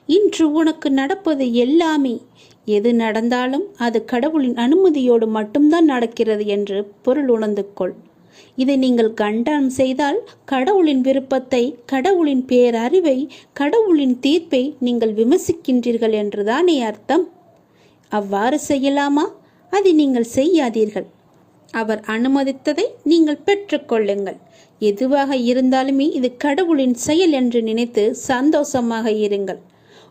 இன்று உனக்கு நடப்பது எல்லாமே எது நடந்தாலும் அது கடவுளின் அனுமதியோடு மட்டும்தான் நடக்கிறது என்று பொருள் உணர்ந்து கொள். இதை நீங்கள் கண்டனம் செய்தால் கடவுளின் விருப்பத்தை, கடவுளின் பேரறிவை, கடவுளின் தீர்ப்பை நீங்கள் விமர்சிக்கின்றீர்கள் என்றுதானே அர்த்தம். அவ்வாறு செய்யலாமா? அதை நீங்கள் செய்யாதீர்கள். அவர் அனுமதித்ததை நீங்கள் பெற்றுக்கொள்ளுங்கள். எதுவாக இருந்தாலுமே இது கடவுளின் செயல் என்று நினைத்து சந்தோஷமாக இருங்கள்.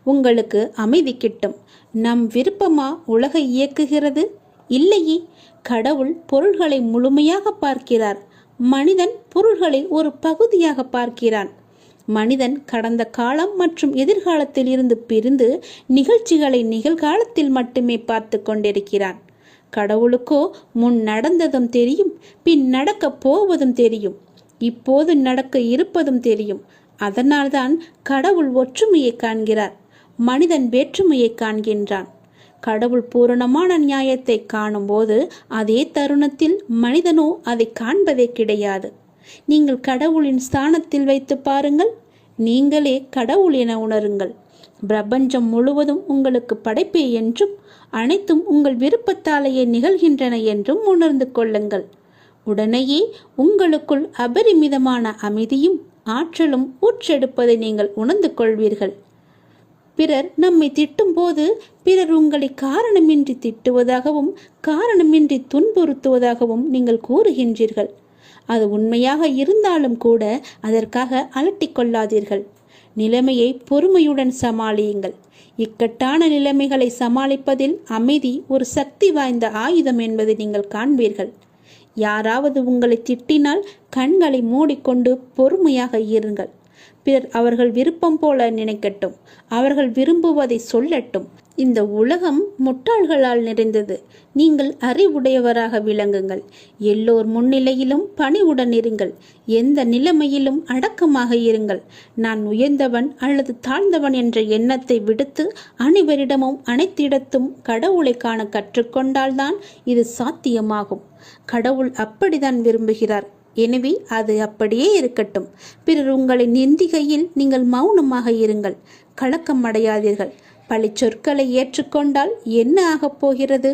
உங்களுக்கு அமைதி கிட்டும். நம் விருப்பமா உலகை இயக்குகிறது? இல்லையே. கடவுள் பொருள்களை முழுமையாக பார்க்கிறார். மனிதன் பொருள்களை ஒரு பகுதியாக பார்க்கிறான். மனிதன் கடந்த காலம் மற்றும் எதிர்காலத்தில் இருந்து பிரிந்து நிகழ்ச்சிகளை நிகழ்காலத்தில் மட்டுமே பார்த்து கொண்டிருக்கிறான். கடவுளுக்கோ முன் நடந்ததும் தெரியும், பின் நடக்க போவதும் தெரியும், இப்போது நடக்க இருப்பதும் தெரியும். அதனால்தான் கடவுள் ஒற்றுமையை காண்கிறார், மனிதன் வேற்றுமையை காண்கின்றான். கடவுள் பூரணமான நியாயத்தை காணும்போது அதே தருணத்தில் மனிதனோ அதை காண்பதே கிடையாது. நீங்கள் கடவுளின் ஸ்தானத்தில் வைத்து பாருங்கள். நீங்களே கடவுள் என உணருங்கள். பிரபஞ்சம் முழுவதும் உங்களுக்கு படைப்பே என்றும் அனைத்தும் உங்கள் விருப்பத்தாலேயே நிகழ்கின்றன என்றும் உணர்ந்து கொள்ளுங்கள். உடனேயே உங்களுக்குள் அபரிமிதமான அமைதியும் ஆற்றலும் ஊற்றெடுப்பதை நீங்கள் உணர்ந்து கொள்வீர்கள். பிறர் நம்மை திட்டும் போது பிறர் உங்களை காரணமின்றி திட்டுவதாகவும் காரணமின்றி துன்புறுத்துவதாகவும் நீங்கள் கூறுகின்றீர்கள். அது உண்மையாக இருந்தாலும் கூட அதற்காக அலட்டிக் கொள்ளாதீர்கள். நிலைமையை பொறுமையுடன் சமாளியுங்கள். இக்கட்டான நிலைமைகளை சமாளிப்பதில் அமைதி ஒரு சக்தி வாய்ந்த ஆயுதம் என்பதை நீங்கள் காண்பீர்கள். யாராவது உங்களை திட்டினால் கண்களை மூடிக்கொண்டு பொறுமையாக இருங்கள். பிறர் அவர்கள் விருப்பம் போல நினைக்கட்டும், அவர்கள் விரும்புவதை சொல்லட்டும். இந்த உலகம் முட்டாள்களால் நிறைந்தது. நீங்கள் அறிவுடையவராக விளங்குங்கள். எல்லோர் முன்னிலையிலும் பணிவுடன் இருங்கள். எந்த நிலைமையிலும் அடக்கமாக இருங்கள். நான் உயர்ந்தவன் அல்லது தாழ்ந்தவன் என்ற எண்ணத்தை விடுத்து அனைவரிடமும் அனைத்திடத்தும் கடவுளை காண கற்றுக்கொண்டால்தான் இது சாத்தியமாகும். கடவுள் அப்படித்தான் விரும்புகிறார். எனவே அது அப்படியே இருக்கட்டும். பிறர் உங்களை நிந்திகையில் நீங்கள் மௌனமாக இருங்கள். கலக்கம் அடையாதீர்கள். பழி சொற்களை ஏற்றுக்கொண்டால் என்ன ஆகப் போகிறது?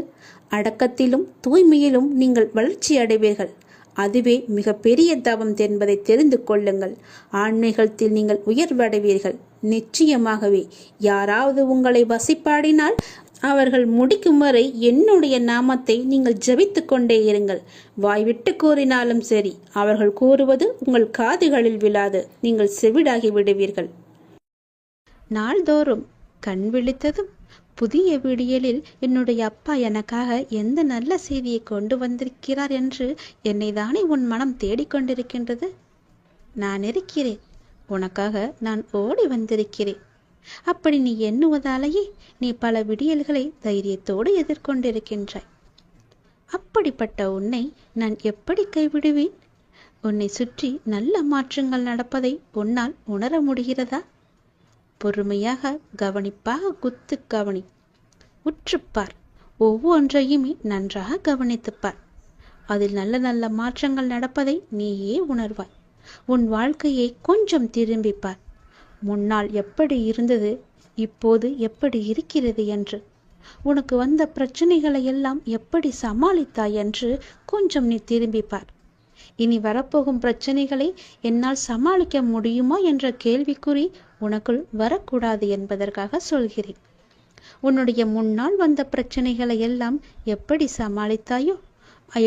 அடக்கத்திலும் தூய்மையிலும் நீங்கள் வளர்ச்சி அடைவீர்கள். அதுவே மிக பெரிய தவம் என்பதை தெரிந்து கொள்ளுங்கள். ஆன்மீகத்தில் நீங்கள் உயர்வடைவீர்கள். நிச்சயமாகவே யாராவது உங்களை வசிப்பாடினால் அவர்கள் முடிக்கும் வரை என்னுடைய நாமத்தை நீங்கள் ஜபித்து கொண்டே இருங்கள். வாய்விட்டு கூறினாலும் சரி, அவர்கள் கூறுவது உங்கள் காதுகளில் விழாது. நீங்கள் செவிடாகி விடுவீர்கள். நாள்தோறும் கண் விழித்ததும் புதிய விடியலில் என்னுடைய அப்பா எனக்காக எந்த நல்ல செய்தியை கொண்டு வந்திருக்கிறார் என்று என்னை தானே உன் மனம் தேடிக்கொண்டிருக்கின்றது. நான் இருக்கிறேன். உனக்காக நான் ஓடி வந்திருக்கிறேன். அப்படி நீ எண்ணுவதாலேயே நீ பல விடியல்களை தைரியத்தோடு எதிர்கொண்டிருக்கின்றாய். அப்படிப்பட்ட உன்னை நான் எப்படி கைவிடுவேன்? உன்னை சுற்றி நல்ல மாற்றங்கள் நடப்பதை உன்னால் உணர முடிகிறதா? பொறுமையாக கவனிப்பாக குத்து கவனி. உற்றுப்பார். ஒவ்வொன்றையுமே நன்றாக கவனித்துப்பார். அதில் நல்ல நல்ல மாற்றங்கள் நடப்பதை நீயே உணர்வாய். உன் வாழ்க்கையை கொஞ்சம் திரும்பிப்பார். முன்னால் எப்படி இருந்தது, இப்போது எப்படி இருக்கிறது என்று, உனக்கு வந்த பிரச்சனைகளை எல்லாம் எப்படி சமாளித்தாய் என்று கொஞ்சம் நீ திரும்பிப்பார். இனி வரப்போகும் பிரச்சனைகளை என்னால் சமாளிக்க முடியுமா என்ற கேள்விக்குறி உனக்குள் வரக்கூடாது என்பதற்காக சொல்கிறேன். உன்னுடைய முன்னால் வந்த பிரச்சனைகளை எல்லாம் எப்படி சமாளித்தாயோ,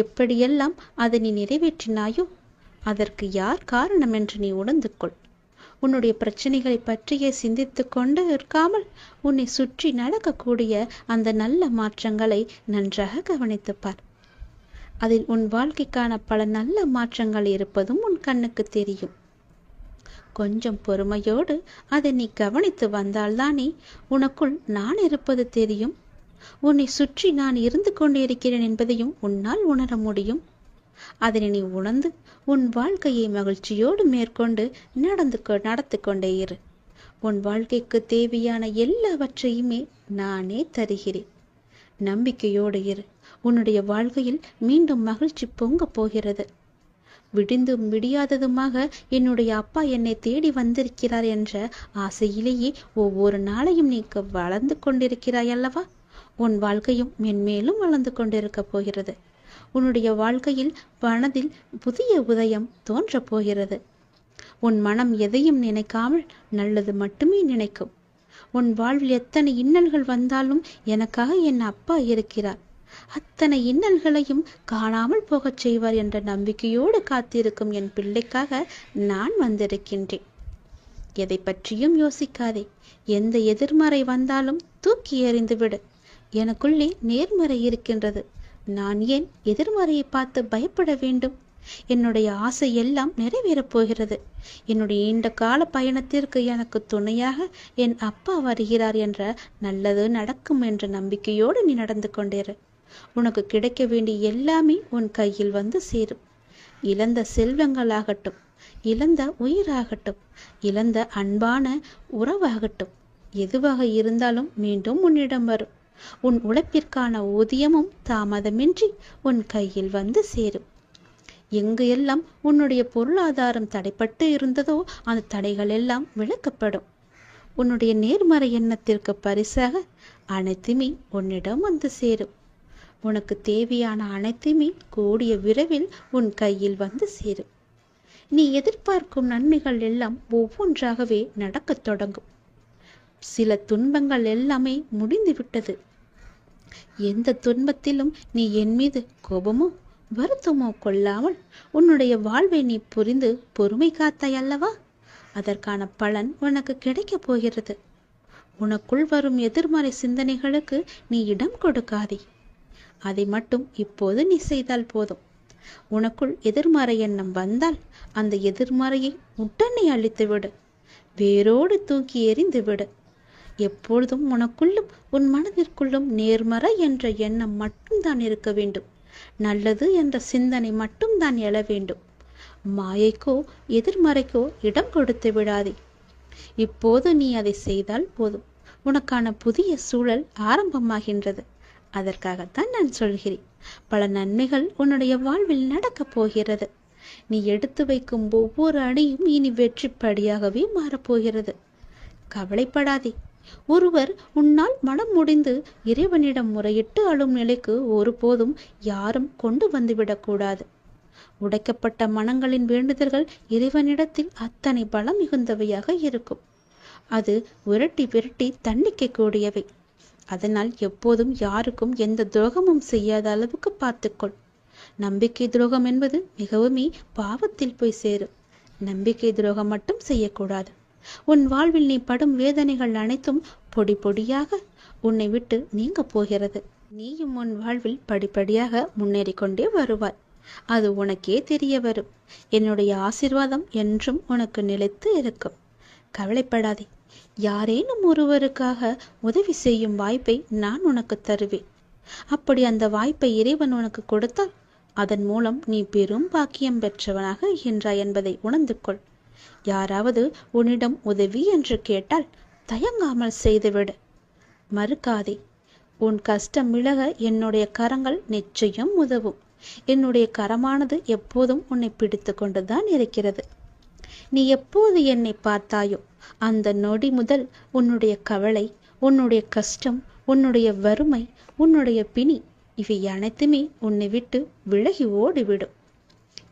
எப்படியெல்லாம் அதை நீ நிறைவேற்றினாயோ, அதற்கு யார் காரணம் என்று நீ உணர்ந்து கொள். உன்னுடைய பிரச்சனைகளை பற்றியே சிந்தித்து கொண்டு இருக்காமல் உன்னை சுற்றி நடக்கக்கூடிய அந்த நல்ல மாற்றங்களை நன்றாக கவனித்துப்பார். அதில் உன் வாழ்க்கைக்கான பல நல்ல மாற்றங்கள் இருப்பதும் உன் கண்ணுக்கு தெரியும். கொஞ்சம் பொறுமையோடு அதை நீ கவனித்து வந்தால்தானே உனக்குள் நான் இருப்பது தெரியும். உன்னை சுற்றி நான் இருந்து கொண்டிருக்கிறேன் என்பதையும் உன்னால் உணர முடியும். அதனை நீ உணர்ந்து உன் வாழ்க்கையை மகிழ்ச்சியோடு மேற்கொண்டு நடத்து கொண்டே இரு. உன் வாழ்க்கைக்கு தேவையான எல்லாவற்றையுமே நானே தருகிறேன். நம்பிக்கையோடு இரு. உன்னுடைய வாழ்க்கையில் மீண்டும் மகிழ்ச்சி பொங்க போகிறது. விடிந்தும் விடியாததுமாக என்னுடைய அப்பா என்னை தேடி வந்திருக்கிறார் என்ற ஆசையிலேயே ஒவ்வொரு நாளையும் நீ வளர்ந்து கொண்டிருக்கிறாய் அல்லவா? உன் வாழ்க்கையும் மென்மேலும் வளர்ந்து கொண்டிருக்க போகிறது. உன்னுடைய வாழ்க்கையில் மனதில் புதிய உதயம் தோன்றப் போகிறது. உன் மனம் எதையும் நினைக்காமல் நல்லது மட்டுமே நினைக்கும். உன் வாழ்வில் எத்தனை இன்னல்கள் வந்தாலும் எனக்காக என் அப்பா இருக்கிறார், அத்தனை இன்னல்களையும் காணாமல் போகச் செய்வார் என்ற நம்பிக்கையோடு காத்திருக்கும் என் பிள்ளைக்காக நான் வந்திருக்கின்றேன். எதை பற்றியும் யோசிக்காதே. எந்த எதிர்மறை வந்தாலும் தூக்கி எறிந்துவிடு. எனக்குள்ளே நேர்மறை இருக்கின்றது. நான் ஏன் எதிர்மறையை பார்த்து பயப்பட வேண்டும்? என்னுடைய ஆசை எல்லாம் நிறைவேறப் போகிறது. என்னுடைய நீண்ட கால பயணத்திற்கு எனக்கு துணையாக என் அப்பா வருகிறார் என்ற நல்லது நடக்கும் என்ற நம்பிக்கையோடு நீ நடந்து கொண்டேரு. உனக்கு கிடைக்க வேண்டிய எல்லாமே உன் கையில் வந்து சேரும். இழந்த செல்வங்களாகட்டும், இழந்த உயிராகட்டும், இழந்த அன்பான உறவாகட்டும், எதுவாக இருந்தாலும் மீண்டும் உன்னிடம் வரும். உன் உழைப்பிற்கான ஊதியமும் தாமதமின்றி உன் கையில் வந்து சேரும். எங்கு எல்லாம் உன்னுடைய பொருளாதாரம் தடைப்பட்டு இருந்ததோ அந்த தடைகள் எல்லாம் விலக்கப்படும். உன்னுடைய நேர்மறை எண்ணத்திற்கு பரிசாக அனைத்துமே உன்னிடம் வந்து சேரும். உனக்கு தேவையான அனைத்துமே கூடிய விரைவில் உன் கையில் வந்து சேரும். நீ எதிர்பார்க்கும் நன்மைகள் எல்லாம் ஒவ்வொன்றாகவே நடக்கத் தொடங்கும். சில துன்பங்கள் எல்லாமே முடிந்துவிட்டது. எந்த துன்பத்திலும் நீ என் மீது கோபமோ வருத்தமோ கொள்ளாமல் உன்னுடைய வாழ்வை நீ புரிந்து பொறுமை காத்தாய் அல்லவா? அதற்கான பலன் உனக்கு கிடைக்கப் போகிறது. உனக்குள் வரும் எதிர்மறை சிந்தனைகளுக்கு நீ இடம் கொடுக்காதே. அதை மட்டும் இப்போது நீ செய்தால் போதும். உனக்குள் எதிர்மறை எண்ணம் வந்தால் அந்த எதிர்மறையை உடனே அழித்துவிடு, வேரோடு தூக்கி எறிந்து விடு. எப்பொழுதும் உனக்குள்ளும் உன் மனதிற்குள்ளும் நேர்மறை என்ற எண்ணம் மட்டும்தான் இருக்க வேண்டும். நல்லது என்ற சிந்தனை மட்டும்தான் எழ வேண்டும். மாயைக்கோ எதிர்மறைக்கோ இடம் கொடுத்து விடாதே. இப்போது நீ அதை செய்தால் போதும். உனக்கான புதிய சூழல் ஆரம்பமாகின்றது. அதற்காகத்தான் நான் சொல்கிறேன். பல நன்மைகள் உன்னுடைய வாழ்வில் நடக்கப் போகிறது. நீ எடுத்து வைக்கும் ஒவ்வொரு அடியும் இனி வெற்றி படியாகவே மாறப்போகிறது. கவலைப்படாதே. ஒருவர் உன்னால் மனம் முடிந்து இறைவனிடம் முறையிட்டு அழும் நிலைக்கு ஒருபோதும் யாரும் கொண்டு வந்துவிடக்கூடாது. உடைக்கப்பட்ட மனங்களின் வேண்டுதல்கள் இறைவனிடத்தில் அத்தனை பலம் மிகுந்தவையாக இருக்கும். அது விரட்டி விரட்டி தண்டிக்க கூடியவை. அதனால் எப்போதும் யாருக்கும் எந்த துரோகமும் செய்யாத அளவுக்கு பார்த்துக்கொள். நம்பிக்கை துரோகம் என்பது மிகவுமே பாவத்தில் போய் சேரும். நம்பிக்கை துரோகம் மட்டும் செய்யக்கூடாது. உன் வாழ்வில் நீ படும் வேதனைகள் அனைத்தும் பொடி பொடியாக உன்னை விட்டு நீங்க போகிறது. நீயும் உன் வாழ்வில் படிப்படியாக முன்னேறி கொண்டே வருவாய். அது உனக்கே தெரிய வரும். என்னுடைய ஆசீர்வாதம் என்றும் உனக்கு நிலைத்து இருக்கும். கவலைப்படாதே. யாரேனும் ஒருவருக்காக உதவி செய்யும் வாய்ப்பை நான் உனக்கு தருவேன். அப்படி அந்த வாய்ப்பை இறைவன் உனக்கு கொடுத்தால் அதன் மூலம் நீ பெரும் பாக்கியம் பெற்றவனாக இருக்கின்றாய் என்பதை உணர்ந்து கொள். யாராவது உன்னிடம் உதவி என்று கேட்டால் தயங்காமல் செய்துவிடு. மறுக்காதே. உன் கஷ்டம் விலக என்னுடைய கரங்கள் நிச்சயம் உதவும். என்னுடைய கரமானது எப்போதும் உன்னை பிடித்து கொண்டுதான் இருக்கிறது. நீ எப்போது என்னை பார்த்தாயோ அந்த நொடி முதல் உன்னுடைய கவலை, உன்னுடைய கஷ்டம், உன்னுடைய வறுமை, உன்னுடைய பிணி இவை அனைத்துமே உன்னை விட்டு விலகி ஓடிவிடும்.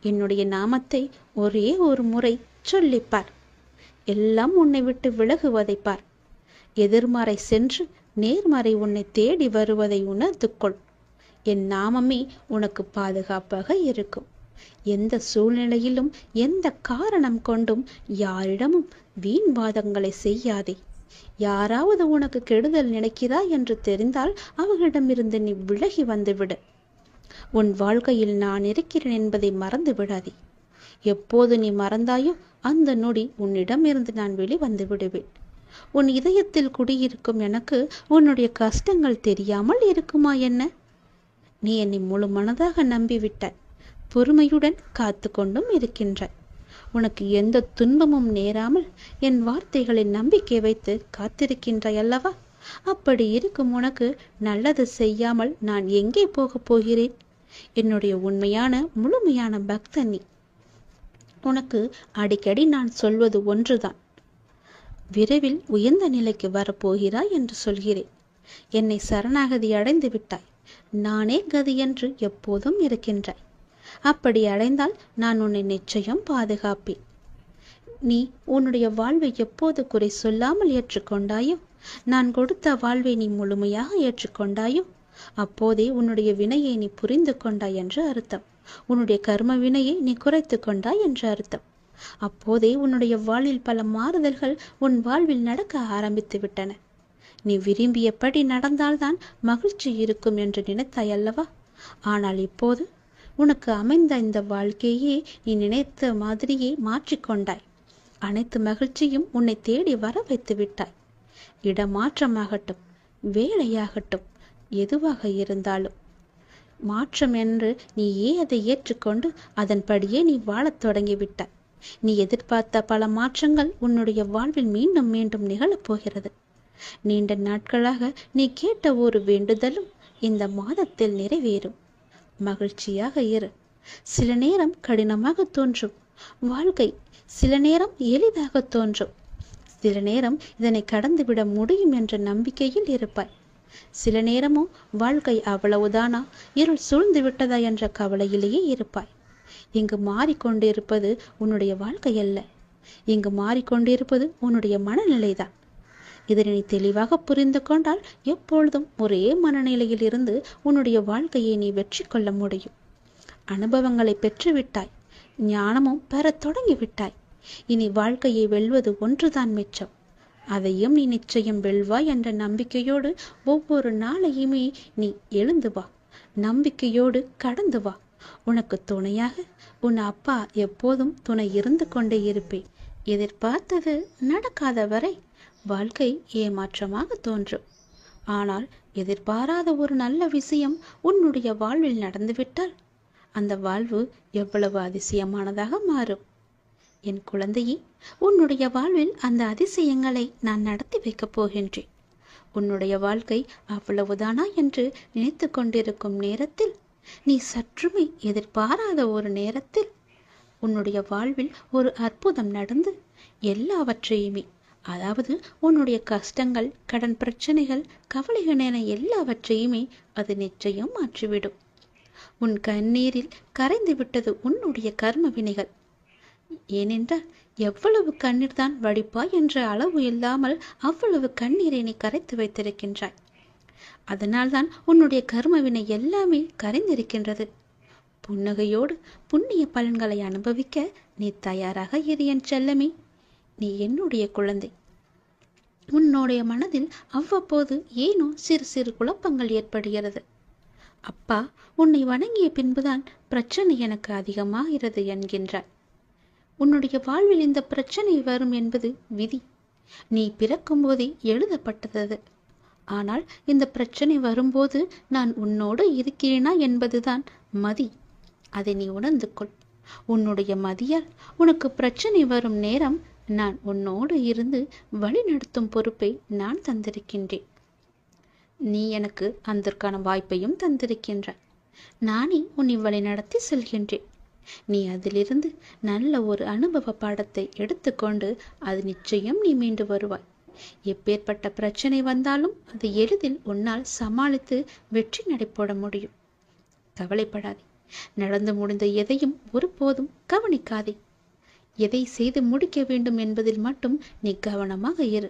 என்னுடைய நாமத்தை ஒரே ஒரு முறை சொல்லிப்பார். எல்லாம் உன்னை விட்டு விலகுவதை பார். எதிர்மறை சென்று நேர்மறை உன்னை தேடி வருவதை உணர்ந்து கொள். என் நாமமே உனக்கு பாதுகாப்பாக இருக்கும். எந்த சூழ்நிலையிலும் எந்த காரணம் கொண்டும் யாரிடமும் வீண் வாதங்களை செய்யாதே. யாராவது உனக்கு கெடுதல் நினைக்கிறாய் என்று தெரிந்தால் அவர்களிடமிருந்து நீ விலகி வந்துவிடு. உன் வாழ்க்கையில் நான் இருக்கிறேன் என்பதை மறந்து விடாதே. எப்போது நீ மறந்தாயோ அந்த நொடி உன்னிடமிருந்து நான் வெளிவந்து விடுவேன். உன் இதயத்தில் குடியிருக்கும் எனக்கு உன்னுடைய கஷ்டங்கள் தெரியாமல் இருக்குமா என்ன? நீ என்னை முழு மனதாக நம்பிவிட்டாய். பொறுமையுடன் காத்து கொண்டும் இருக்கின்றாய். உனக்கு எந்த துன்பமும் நேராமல் என் வார்த்தைகளில் நம்பிக்கை வைத்து காத்திருக்கின்றாய் அல்லவா? அப்படி இருக்கும் உனக்கு நல்லது செய்யாமல் நான் எங்கே போகப் போகிறேன்? என்னுடைய உண்மையான முழுமையான பக்தன் நீ. உனக்கு அடிக்கடி நான் சொல்வது ஒன்றுதான். விரைவில் உயர்ந்த நிலைக்கு வரப்போகிறாய் என்று சொல்கிறேன். என்னை சரணாகதி அடைந்து விட்டாய். நானே கதி என்று எப்போதும் இருக்கின்றாய். அப்படி அடைந்தால் நான் உன்னை நிச்சயம் பாதுகாப்பேன். நீ உன்னுடைய வாழ்வை எப்போது குறை சொல்லாமல் ஏற்றுக்கொண்டாயோ, நான் கொடுத்த வாழ்வை நீ முழுமையாக ஏற்றுக்கொண்டாயோ, அப்போதே உன்னுடைய வினையை நீ புரிந்து கொண்டாய் என்று அர்த்தம். உன்னுடைய கர்ம வினையை நீ குறைத்து கொண்டாய் என்று அர்த்தம். அப்போதே உன்னுடைய வாழ்வில் பல மாறுதல்கள் உன் வாழ்வில் நடக்க ஆரம்பித்து விட்டன. நீ விரும்பியபடி நடந்தால்தான் மகிழ்ச்சி இருக்கும் என்று நினைத்தாய் அல்லவா? ஆனால் இப்போது உனக்கு அமைந்த இந்த வாழ்க்கையே நீ நினைத்த மாதிரியே மாற்றிக்கொண்டாய். அனைத்து மகிழ்ச்சியும் உன்னை தேடி வர வைத்து விட்டாய். இடமாற்றமாகட்டும், வேலையாகட்டும், எதுவாக இருந்தாலும் மாற்றம் என்று நீயே அதை ஏற்றுக்கொண்டு அதன்படியே நீ வாழத் தொடங்கிவிட்டாய். நீ எதிர்பார்த்த பல மாற்றங்கள் உன்னுடைய வாழ்வில் மீண்டும் மீண்டும் நிகழப்போகிறது. நீண்ட நாட்களாக நீ கேட்ட ஒரு வேண்டுதலும் இந்த மாதத்தில் நிறைவேறும். மகிழ்ச்சியாக இரு. சில நேரம் கடினமாக தோன்றும் வாழ்க்கை, சில நேரம் எளிதாக தோன்றும். சில நேரம் இதனை கடந்துவிட முடியும் என்ற நம்பிக்கையில் இருப்பாய். சில நேரமும் வாழ்க்கை அவ்வளவுதானா, இருள் சூழ்ந்து விட்டதா என்ற கவலையிலேயே இருப்பாய். இங்கு மாறிக்கொண்டிருப்பது உன்னுடைய வாழ்க்கை அல்ல. இங்கு மாறிக்கொண்டிருப்பது உன்னுடைய மனநிலைதான். இதனை நீ தெளிவாக புரிந்து கொண்டால் எப்பொழுதும் ஒரே மனநிலையில் இருந்து உன்னுடைய வாழ்க்கையை நீ வெற்றி கொள்ள முடியும். அனுபவங்களை பெற்றுவிட்டாய். ஞானமும் பெறத் தொடங்கிவிட்டாய். இனி வாழ்க்கையை வெல்வது ஒன்றுதான் மிச்சம். அதையும் நீ நிச்சயம் வெல்வாய் என்ற நம்பிக்கையோடு ஒவ்வொரு நாளையுமே நீ எழுந்து வா. நம்பிக்கையோடு கடந்து வா. உனக்கு துணையாக உன் அப்பா எப்போதும் துணை இருந்து கொண்டே இருப்பேன். எதிர்பார்த்தது நடக்காத வரை வாழ்க்கை ஏமாற்றமாக தோன்றும். ஆனால் எதிர்பாராத ஒரு நல்ல விஷயம் உன்னுடைய வாழ்வில் நடந்துவிட்டால் அந்த வாழ்வு எவ்வளவு அதிசயமானதாக மாறும். என் குழந்தையே, உன்னுடைய வாழ்வில் அந்த அதிசயங்களை நான் நடத்தி வைக்கப் போகின்றேன். உன்னுடைய வாழ்க்கை அவ்வளவுதானா என்று நினைத்து கொண்டிருக்கும் நேரத்தில், நீ சற்றுமே எதிர்பாராத ஒரு நேரத்தில் உன்னுடைய வாழ்வில் ஒரு அற்புதம் நடந்து எல்லாவற்றையுமே, அதாவது உன்னுடைய கஷ்டங்கள், கடன் பிரச்சனைகள், கவலைகள் என எல்லாவற்றையுமே அது நிச்சயம் மாற்றிவிடும். உன் கண்ணீரில் கரைந்து விட்டது உன்னுடைய கர்ம வினைகள். ஏனென்றால் எவ்வளவு கண்ணீர் தான் வடிப்பாய் என்ற அளவு இல்லாமல் அவ்வளவு கண்ணீரை நீ கரைத்து வைத்திருக்கின்றாய். அதனால்தான் உன்னுடைய கர்மவினை எல்லாமே கரைந்திருக்கின்றது. புன்னகையோடு புண்ணிய பலன்களை அனுபவிக்க நீ தயாராக இரு என் செல்லமே. நீ என்னுடைய குழந்தை. உன்னுடைய மனதில் அவ்வப்போது ஏனோ சிறு சிறு குழப்பங்கள் ஏற்படுகிறது. அப்பா, உன்னை வணங்கிய பின்புதான் பிரச்சனை எனக்கு அதிகமாகிறது என்கின்றாய். உன்னுடைய வாழ்வில் இந்த பிரச்சனை வரும் என்பது விதி. நீ பிறக்கும் போதே எழுதப்பட்டது. ஆனால் இந்த பிரச்சனை வரும்போது நான் உன்னோடு இருக்கிறேனா என்பதுதான் மதி. அதை நீ உணர்ந்து கொள். உன்னுடைய மதியால் உனக்கு பிரச்சனை வரும் நேரம் நான் உன்னோடு இருந்து வழி நடத்தும் பொறுப்பை நான் தந்திருக்கின்றேன். நீ எனக்கு அதற்கான வாய்ப்பையும் தந்திருக்கின்றாய். நானே உன்னை வழி நடத்தி செல்கின்றேன். நீ அதிலிருந்து நல்ல ஒரு அனுபவ பாடத்தை எடுத்துக்கொண்டு அது நிச்சயம் நீ மீண்டு வருவாய். எப்பேற்பட்ட பிரச்சனை வந்தாலும் அதை எளிதில் உன்னால் சமாளித்து வெற்றி நடைபோட முடியும். கவலைப்படாதே. நடந்து முடிந்த எதையும் ஒருபோதும் கவனிக்காதே. எதை செய்து முடிக்க வேண்டும் என்பதில் மட்டும் நீ கவனமாக இரு.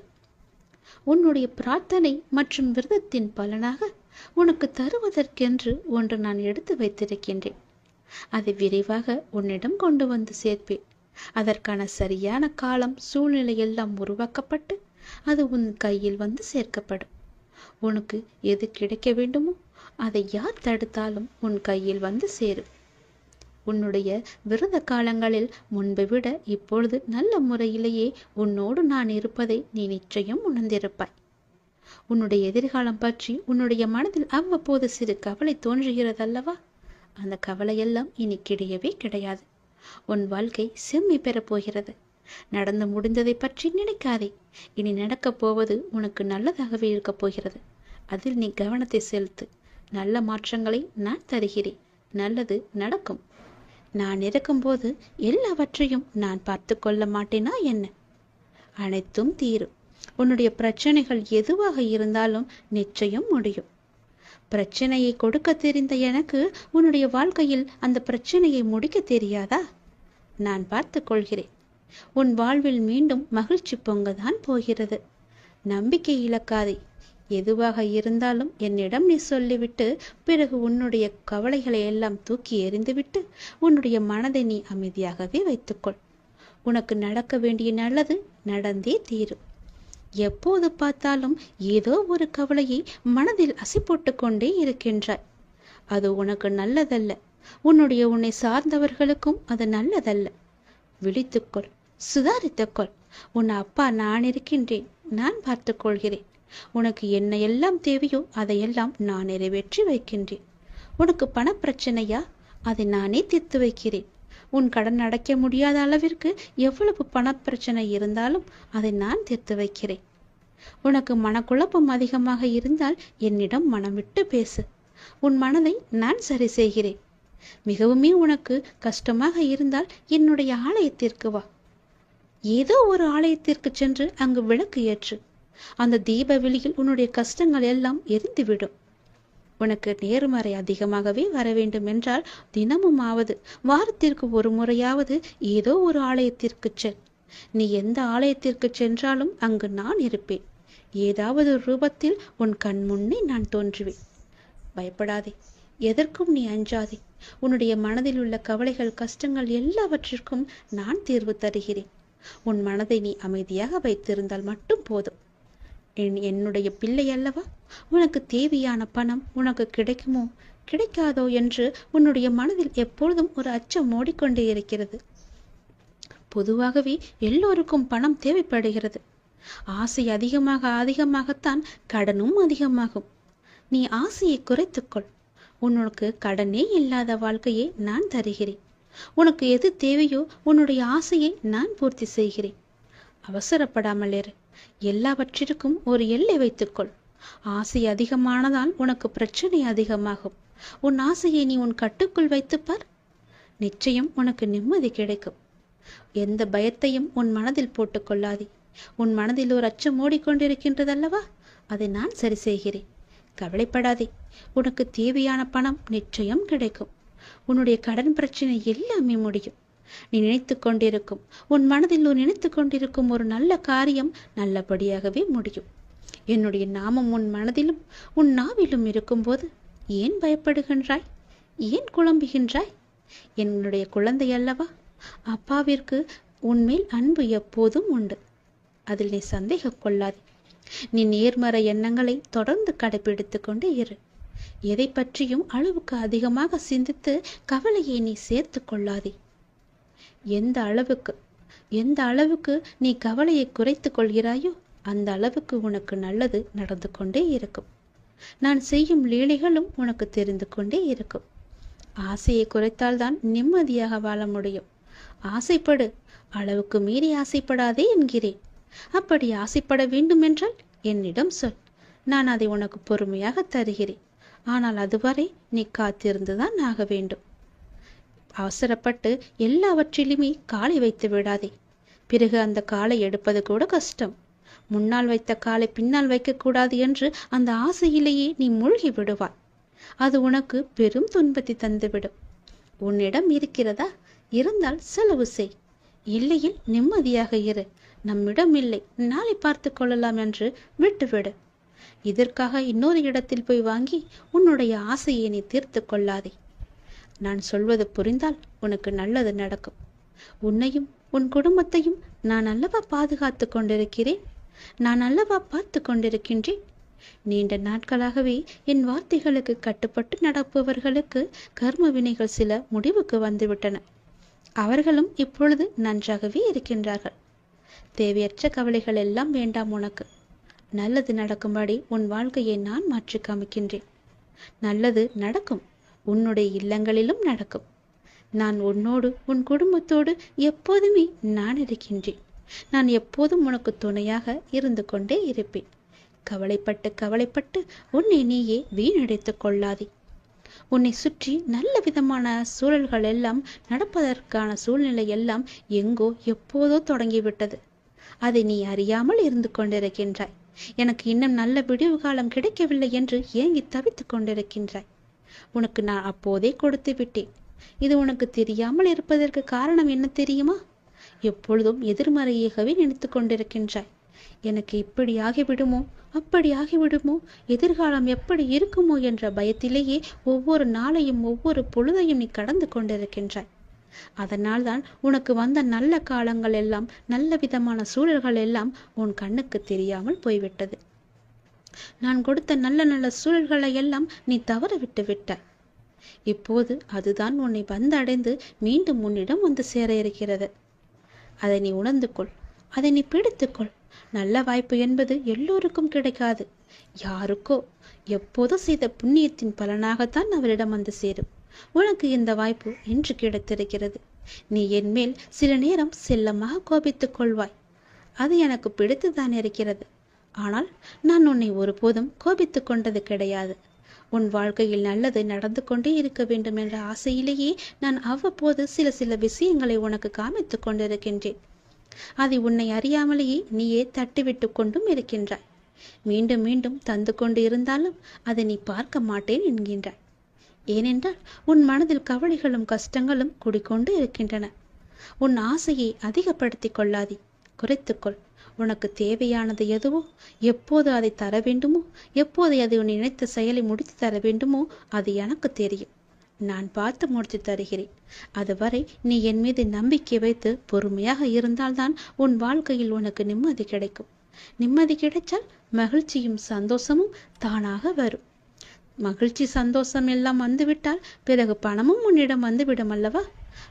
உன்னுடைய பிரார்த்தனை மற்றும் விரதத்தின் பலனாக உனக்கு தருவதற்கென்று ஒன்று நான் எடுத்து வைத்திருக்கின்றேன். அதை விரைவாக உன்னிடம் கொண்டு வந்து சேர்ப்பேன். அதற்கான சரியான காலம், சூழ்நிலை எல்லாம் உருவாக்கப்பட்டு அது உன் கையில் வந்து சேர்க்கப்படும். உனக்கு எது கிடைக்க வேண்டுமோ அதை யார் தடுத்தாலும் உன் கையில் வந்து சேரும். உன்னுடைய விரத காலங்களில் முன்பை விட இப்பொழுது நல்ல முறையிலேயே உன்னோடு நான் இருப்பதை நீ நிச்சயம் உணர்ந்திருப்பாய். உன்னுடைய எதிர்காலம் பற்றி உன்னுடைய மனதில் அவ்வப்போது சிறு கவலை தோன்றுகிறதல்லவா? அந்த கவலையெல்லாம் இனி கிடையவே கிடையாது. உன் வாழ்க்கை செம்மை பெறப் போகிறது. நடந்து முடிந்ததை பற்றி நினைக்காதே. இனி நடக்கப் போவது உனக்கு நல்லதாகவே இருக்கப் போகிறது. அதில் நீ கவனத்தை செலுத்து. நல்ல மாற்றங்களை நான் தருகிறேன். நல்லது நடக்கும். நான் இருக்கும்போது எல்லாவற்றையும் நான் பார்த்து கொள்ள மாட்டேனா என்ன? அனைத்தும் தீரும். உன்னுடைய பிரச்சனைகள் எதுவாக இருந்தாலும் நிச்சயம் முடியும். பிரச்சனையை கொடுக்க தெரிந்த எனக்கு உன்னுடைய வாழ்க்கையில் அந்த பிரச்சனையை முடிக்க தெரியாதா? நான் பார்த்து கொள்கிறேன். உன் வாழ்வில் மீண்டும் மகிழ்ச்சி பொங்கதான் போகிறது. நம்பிக்கை இழக்காதே. எதுவாக இருந்தாலும் என்னிடம் நீ சொல்லிவிட்டு பிறகு உன்னுடைய கவலைகளை எல்லாம் தூக்கி எறிந்துவிட்டு உன்னுடைய மனதை நீ அமைதியாகவே வைத்துக்கொள். உனக்கு நடக்க வேண்டிய நல்லது நடந்தே தீரும். எப்போது பார்த்தாலும் ஏதோ ஒரு கவலையை மனதில் அசை போட்டு கொண்டே இருக்கின்றாய். அது உனக்கு நல்லதல்ல. உன்னை சார்ந்தவர்களுக்கும் அது நல்லதல்ல. விழித்துக்கொள், சுதாரித்துக்கொள். உன் அப்பா நான் இருக்கின்றேன். நான் பார்த்து கொள்கிறேன். உனக்கு என்ன எல்லாம் தேவையோ அதையெல்லாம் நான் நிறைவேற்றி வைக்கின்றேன். உனக்கு பணப்பிரச்சனையா? அதை நானே தீர்த்து வைக்கிறேன். உன் கடன் அடைக்க முடியாத அளவிற்கு எவ்வளவு பணப்பிரச்சனை இருந்தாலும் அதை நான் தீர்த்து வைக்கிறேன். உனக்கு மனக்குழப்பம் அதிகமாக இருந்தால் என்னிடம் மனம் விட்டு பேசு. உன் மனதை நான் சரி செய்கிறேன். மிகவுமே உனக்கு கஷ்டமாக இருந்தால் என்னுடைய ஆலயத்திற்கு வா. ஏதோ ஒரு ஆலயத்திற்கு சென்று அங்கு விளக்கு ஏற்று. அந்த தீப வெளியில் உன்னுடைய கஷ்டங்கள் எல்லாம் எரிந்துவிடும். உனக்கு நேர்மறை அதிகமாகவே வர வேண்டும் என்றால் தினமும் ஆவது வாரத்திற்கு ஒரு முறையாவது ஏதோ ஒரு ஆலயத்திற்கு செல். நீ எந்த ஆலயத்திற்கு சென்றாலும் அங்கு நான் இருப்பேன். ஏதாவது ரூபத்தில் உன் கண் முன்னே நான் தோன்றுவேன். பயப்படாதே. எதற்கும் நீ அஞ்சாதே. உன்னுடைய மனதில் உள்ள கவலைகள் கஷ்டங்கள் எல்லாவற்றிற்கும் நான் தீர்வு தருகிறேன். உன் மனதை நீ அமைதியாக வைத்திருந்தால் மட்டும் போதும். என்னுடைய பிள்ளை அல்லவா? உனக்கு தேவையான பணம் உனக்கு கிடைக்குமோ கிடைக்காதோ என்று உன்னுடைய மனதில் எப்பொழுதும் ஒரு அச்சம் ஓடிக்கொண்டே இருக்கிறது. பொதுவாகவே எல்லோருக்கும் பணம் தேவைப்படுகிறது. ஆசை அதிகமாகத்தான் கடனும் அதிகமாகும். நீ ஆசையை குறைத்துக்கொள். உனக்கு கடனே இல்லாத வாழ்க்கையை நான் தருகிறேன். உனக்கு எது தேவையோ உன்னுடைய ஆசையை நான் பூர்த்தி செய்கிறேன். அவசரப்படாமல் இரு. எல்லாவற்றிற்கும் ஒரு எல்லை வைத்துக்கொள். ஆசை அதிகமானதால் உனக்கு பிரச்சனை அதிகமாகும். உன் ஆசையை நீ உன் கட்டுக்குள் வைத்துப்பார். நிச்சயம் உனக்கு நிம்மதி கிடைக்கும். எந்த பயத்தையும் உன் மனதில் போட்டுக்கொள்ளாதே. உன் மனதில் ஒரு அச்சம் ஓடிக்கொண்டிருக்கின்றதல்லவா? அதை நான் சரி செய்கிறேன். கவலைப்படாதே. உனக்கு தேவையான பணம் நிச்சயம் கிடைக்கும். உன்னுடைய கடன் பிரச்சனை எல்லாமே முடியும். நீ நினைத்து கொண்டிருக்கும் உன் மனதில் நினைத்து கொண்டிருக்கும் ஒரு நல்ல காரியம் நல்லபடியாகவே முடியும். என்னுடைய நாமம் உன் மனதிலும் உன் நாவிலும் இருக்கும்போது ஏன் பயப்படுகின்றாய்? ஏன் குழம்புகின்றாய்? என்னுடைய குழந்தை அல்லவா? அப்பாவிற்கு உன்மேல் அன்பு எப்போதும் உண்டு. அதில் நீ சந்தேகம் கொள்ளாதே. நீ நேர்மறை எண்ணங்களை தொடர்ந்து கடைபிடித்து கொண்டே இரு. எதை பற்றியும் அளவுக்கு அதிகமாக சிந்தித்து கவலையை நீ சேர்த்து கொள்ளாதே. எந்த அளவுக்கு நீ கவலையை குறைத்து கொள்கிறாயோ அந்த அளவுக்கு உனக்கு நல்லது நடந்து கொண்டே இருக்கும். நான் செய்யும் லீலைகளும் உனக்கு தெரிந்து கொண்டே இருக்கும். ஆசையை குறைத்தால்தான் நிம்மதியாக வாழ முடியும். ஆசைப்படு, அளவுக்கு மீறி ஆசைப்படாதே என்கிறேன். அப்படி ஆசைப்பட வேண்டும் என்றால் என்னிடம் சொல். நான் அதை உனக்கு பொறுமையாக தருகிறேன். ஆனால் அதுவரை நீ காத்திருந்துதான் ஆக வேண்டும். அவசரப்பட்டு எல்லாவற்றிலுமே காலை வைத்து விடாதே. பிறகு அந்த காலை எடுப்பது கூட கஷ்டம். முன்னால் வைத்த காலை பின்னால் வைக்கக்கூடாது என்று அந்த ஆசையிலேயே நீ மூழ்கி விடுவாய். அது உனக்கு பெரும் துன்பத்தை தந்துவிடும். உன்னிடம் இருக்கிறதா? இருந்தால் செலவு செய். இல்லையில் நிம்மதியாக இரு. நம்மிடம் இல்லை, நாளை பார்த்து கொள்ளலாம் என்று விட்டுவிடு. இதற்காக இன்னொரு இடத்தில் போய் வாங்கி உன்னுடைய ஆசையை நீ தீர்த்து கொள்ளாதே. நான் சொல்வது புரிந்தால் உனக்கு நல்லது நடக்கும். உன்னையும் உன் குடும்பத்தையும் நான் அல்லவா பாதுகாத்து கொண்டிருக்கிறேன். நான் அல்லவா பார்த்து கொண்டிருக்கின்றேன். நீண்ட நாட்களாகவே என் வார்த்தைகளுக்கு கட்டுப்பட்டு நடப்பவர்களுக்கு கர்ம வினைகள் சில முடிவுக்கு வந்துவிட்டன. அவர்களும் இப்பொழுது நன்றாகவே இருக்கின்றார்கள். தேவையற்ற கவலைகள் எல்லாம் வேண்டாம் உனக்கு. நல்லது நடக்கும்படி உன் வாழ்க்கையை நான் மாற்றி காமிக்கின்றேன். நல்லது நடக்கும். உன்னுடைய இல்லங்களிலும் நடக்கும். நான் உன்னோடு உன் குடும்பத்தோடு எப்போதுமே நான் இருக்கின்றேன். நான் எப்போதும் உனக்கு துணையாக இருந்து கொண்டே இருப்பேன். கவலைப்பட்டு உன்னை நீயே வீணடைத்து கொள்ளாதே. உன்னை சுற்றி நல்ல விதமான சூழல்கள் எல்லாம் நடப்பதற்கான சூழ்நிலை எல்லாம் எங்கோ எப்போதோ தொடங்கிவிட்டது. அதை நீ அறியாமல் இருந்து கொண்டிருக்கின்றாய். எனக்கு இன்னும் நல்ல விடிவு காலம் கிடைக்கவில்லை என்று ஏங்கி தவித்துக் கொண்டிருக்கின்றாய். உனக்கு நான் அப்போதே கொடுத்து விட்டேன். இது உனக்கு தெரியாமல் இருப்பதற்கு காரணம் என்ன தெரியுமா? எப்பொழுதும் எதிர்மறையாகவே நினைத்து கொண்டிருக்கின்றாய். எனக்கு இப்படி ஆகிவிடுமோ, அப்படி ஆகிவிடுமோ, எதிர்காலம் எப்படி இருக்குமோ என்ற பயத்திலேயே ஒவ்வொரு நாளையும் ஒவ்வொரு பொழுதையும் நீ கடந்து கொண்டிருக்கின்றாய். அதனால்தான் உனக்கு வந்த நல்ல காலங்கள் எல்லாம், நல்ல விதமான சூழல்கள் எல்லாம் உன் கண்ணுக்கு தெரியாமல் போய்விட்டது. நான் கொடுத்த நல்ல நல்ல சூழல்களை எல்லாம் நீ தவற விட்டு விட்டாய். இப்போது அதுதான் உன்னை வந்தடைந்து மீண்டும் உன்னிடம் வந்து சேர இருக்கிறது. அதை நீ உணர்ந்து கொள், அதை நீ பிடித்துக்கொள். நல்ல வாய்ப்பு என்பது எல்லோருக்கும் கிடைக்காது. யாருக்கோ எப்போதோ செய்த புண்ணியத்தின் பலனாகத்தான் அவரிடம் வந்து சேரும். உனக்கு இந்த வாய்ப்பு இன்று கிடைத்திருக்கிறது. நீ என் மேல் சில நேரம் செல்லமாக கோபித்துக் கொள்வாய். அது எனக்கு பிடித்துதான் இருக்கிறது. ஆனால் நான் உன்னை ஒருபோதும் கோபித்துக் கொண்டது கிடையாது. உன் வாழ்க்கையில் நல்லது நடந்து கொண்டே இருக்க வேண்டும் என்ற ஆசையிலேயே நான் அவ்வப்போது சில விஷயங்களை உனக்கு காமித்துக் கொண்டிருக்கின்றேன். அதை உன்னை அறியாமலேயே நீயே தட்டிவிட்டு கொண்டும் இருக்கின்றாய். மீண்டும் மீண்டும் தந்து கொண்டு இருந்தாலும் அதை நீ பார்க்க மாட்டேன் என்கின்றாய். ஏனென்றால் உன் மனதில் கவலைகளும் கஷ்டங்களும் குடிக்கொண்டு இருக்கின்றன. உன் ஆசையை அதிகப்படுத்தி கொள்ளாதே, குறைத்துக்கொள். உனக்கு தேவையானது எதுவோ, எப்போது அதை தர வேண்டுமோ, எப்போது அதை உன் நினைத்த செயலை முடித்து தர வேண்டுமோ அது எனக்கு தெரியும். நான் பார்த்து முடித்து தருகிறேன். அதுவரை நீ என் மீது நம்பிக்கை வைத்து பொறுமையாக இருந்தால்தான் உன் வாழ்க்கையில் உனக்கு நிம்மதி கிடைக்கும். நிம்மதி கிடைச்சால் மகிழ்ச்சியும் சந்தோஷமும் தானாக வரும். மகிழ்ச்சி சந்தோஷம் எல்லாம் வந்துவிட்டால் பிறகு பணமும் உன்னிடம் வந்துவிடும் அல்லவா?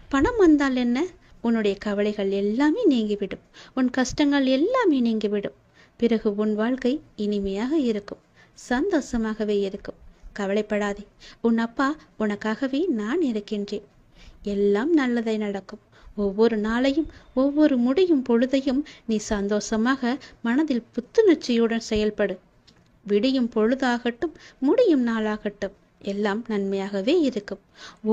பணம் வந்தால் என்ன? உன்னுடைய கவலைகள் எல்லாமே நீங்கிவிடும். உன் கஷ்டங்கள் எல்லாமே நீங்கிவிடும். பிறகு உன் வாழ்க்கை இனிமையாக இருக்கும், சந்தோஷமாகவே இருக்கும். கவலைப்படாதே. உன் அப்பா உனக்காகவே நான் இருக்கின்றேன். எல்லாம் நல்லதை நடக்கும். ஒவ்வொரு நாளையும் ஒவ்வொரு முடியும் பொழுதையும் நீ சந்தோஷமாக மனதில் புத்துணர்ச்சியுடன் செயல்படு. விடியும் பொழுதாகட்டும், முடியும் நாளாகட்டும், எல்லாம் நன்மையாகவே இருக்கும்.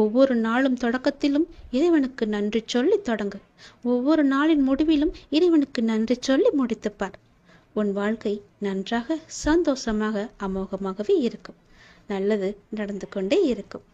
ஒவ்வொரு நாளும் தொடக்கத்திலும் இறைவனுக்கு நன்றி சொல்லி தொடங்கு. ஒவ்வொரு நாளின் முடிவிலும் இறைவனுக்கு நன்றி சொல்லி முடித்துப்பார். உன் வாழ்க்கை நன்றாக சந்தோஷமாக அமோகமாகவே இருக்கும். நல்லது நடந்து கொண்டே இருக்கும்.